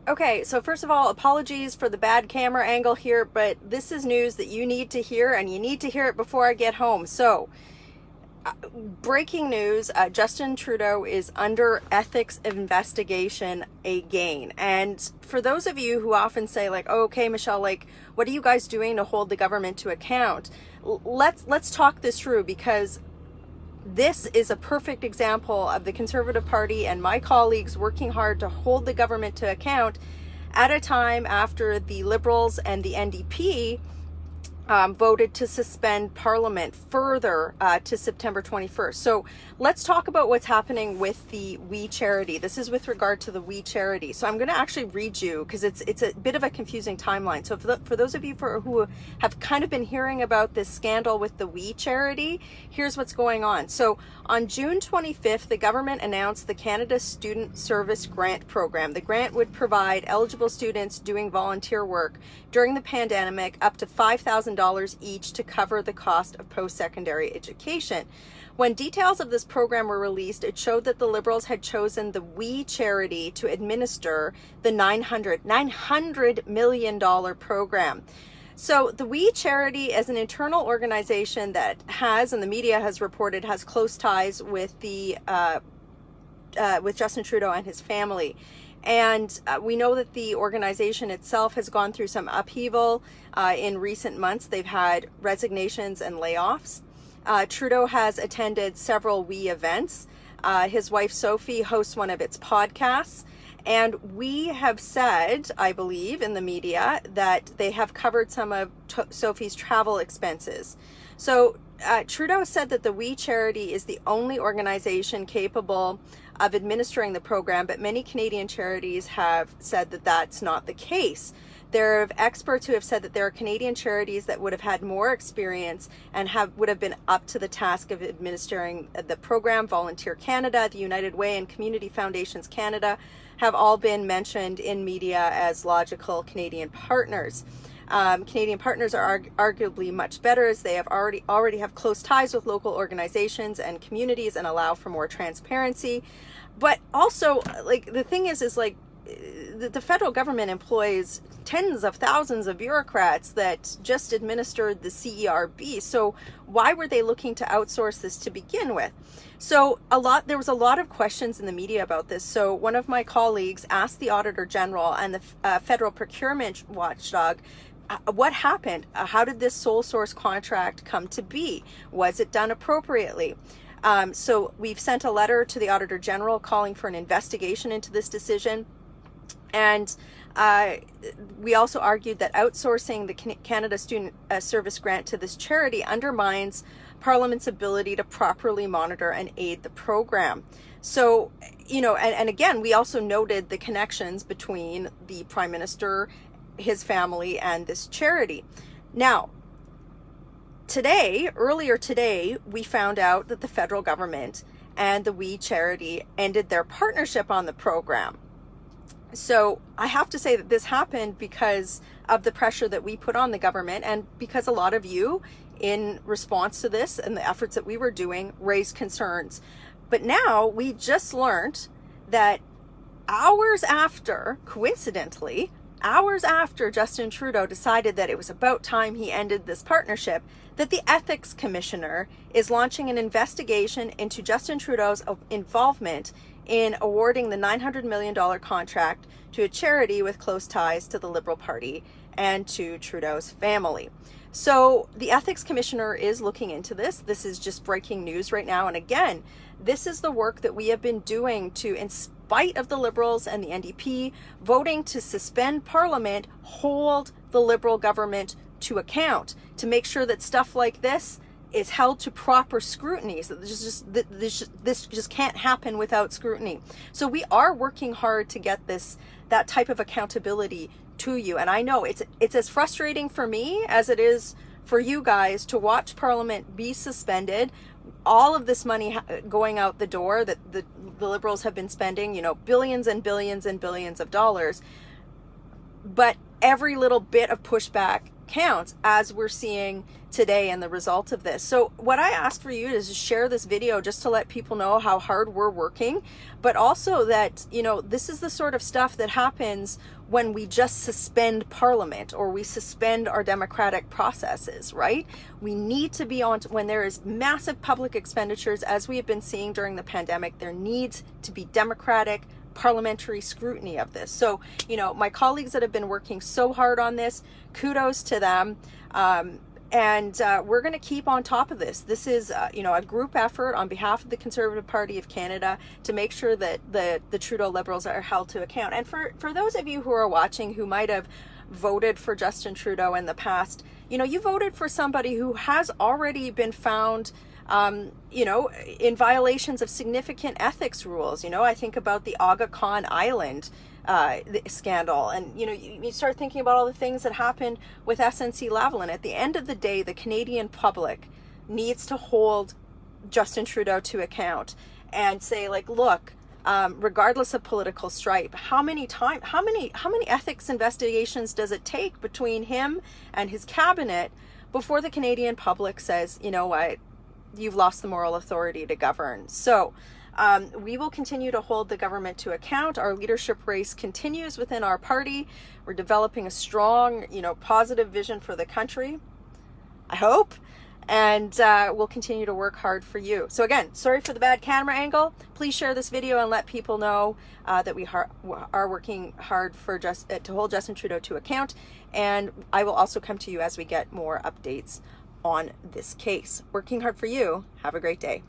Okay, so first of all, apologies for the bad camera angle here, but this is news that you need to hear, and you need to hear it before I get home. So, breaking news, Justin Trudeau is under ethics investigation again. And for those of you who often say like, oh, okay, Michelle, like, what are you guys doing to hold the government to account? Let's talk this through, because this is a perfect example of the Conservative Party and my colleagues working hard to hold the government to account at a time after the Liberals and the NDP voted to suspend Parliament further to September 21st. So let's talk about what's happening with the We Charity. This is with regard to the We Charity. So I'm going to actually read you, because it's a bit of a confusing timeline. So for those of you who have kind of been hearing about this scandal with the We Charity, here's what's going on. So on June 25th, the government announced the Canada Student Service Grant Program. The grant would provide eligible students doing volunteer work during the pandemic up to $5,000 each to cover the cost of post-secondary education. When details of this program were released, it showed that the Liberals had chosen the We Charity to administer the $900 million program. So the We Charity is an internal organization that has, and the media has reported, has close ties with with Justin Trudeau and his family. And we know that the organization itself has gone through some upheaval in recent months. They've had resignations and layoffs. Trudeau has attended several We events. His wife Sophie hosts one of its podcasts. And we have said, I believe, in the media that they have covered some of Sophie's travel expenses. So Trudeau said that the We Charity is the only organization capable of administering the program, but many Canadian charities have said that that's not the case. There are experts who have said that there are Canadian charities that would have had more experience and would have been up to the task of administering the program. Volunteer Canada, the United Way, and Community Foundations Canada have all been mentioned in media as logical Canadian partners. Canadian partners are arguably much better, as they have already have close ties with local organizations and communities and allow for more transparency. But also, like, the thing is like the federal government employs tens of thousands of bureaucrats that just administered the CERB. So why were they looking to outsource this to begin with? So there was a lot of questions in the media about this. So one of my colleagues asked the Auditor General and the federal procurement watchdog, what happened? How did this sole source contract come to be? Was it done appropriately? So we've sent a letter to the Auditor General calling for an investigation into this decision. And we also argued that outsourcing the Canada Student Service Grant to this charity undermines Parliament's ability to properly monitor and aid the program. So, you know, and again, we also noted the connections between the Prime Minister, his family, and this charity. Now, earlier today, we found out that the federal government and the We Charity ended their partnership on the program. So I have to say that this happened because of the pressure that we put on the government, and because a lot of you, in response to this and the efforts that we were doing, raised concerns. But now we just learned that coincidentally, hours after Justin Trudeau decided that it was about time he ended this partnership, that the Ethics Commissioner is launching an investigation into Justin Trudeau's involvement in awarding the $900 million contract to a charity with close ties to the Liberal Party and to Trudeau's family. So the Ethics Commissioner is looking into this. This is just breaking news right now. And again, this is the work that we have been doing to, in spite of the Liberals and the NDP voting to suspend Parliament, hold the Liberal government to account, to make sure that stuff like this is held to proper scrutiny. So this just can't happen without scrutiny. So we are working hard to get that type of accountability to you. And I know it's as frustrating for me as it is for you guys to watch Parliament be suspended, all of this money going out the door that the Liberals have been spending, you know, billions and billions and billions of dollars. But every little bit of pushback counts, as we're seeing today and the result of this. So what I ask for you is to share this video just to let people know how hard we're working, but also that, you know, this is the sort of stuff that happens when we just suspend Parliament or we suspend our democratic processes, right? We need to be on, when there is massive public expenditures, as we have been seeing during the pandemic, there needs to be democratic parliamentary scrutiny of this. So, you know, my colleagues that have been working so hard on this, kudos to them. And we're going to keep on top of this. This is, you know, a group effort on behalf of the Conservative Party of Canada to make sure that the Trudeau Liberals are held to account. And for those of you who are watching who might have voted for Justin Trudeau in the past, you know, you voted for somebody who has already been found you know, in violations of significant ethics rules. You know, I think about the Aga Khan Island scandal, and you know, you start thinking about all the things that happened with SNC-Lavalin. At the end of the day, the Canadian public needs to hold Justin Trudeau to account and say, like, look, regardless of political stripe, how many ethics investigations does it take between him and his cabinet before the Canadian public says, you know what, you've lost the moral authority to govern? So we will continue to hold the government to account. Our leadership race continues within our party. We're developing a strong, you know, positive vision for the country, I hope, and we'll continue to work hard for you. So again, sorry for the bad camera angle. Please share this video and let people know that we are working hard for to hold Justin Trudeau to account. And I will also come to you as we get more updates on this case. Working hard for you. Have a great day.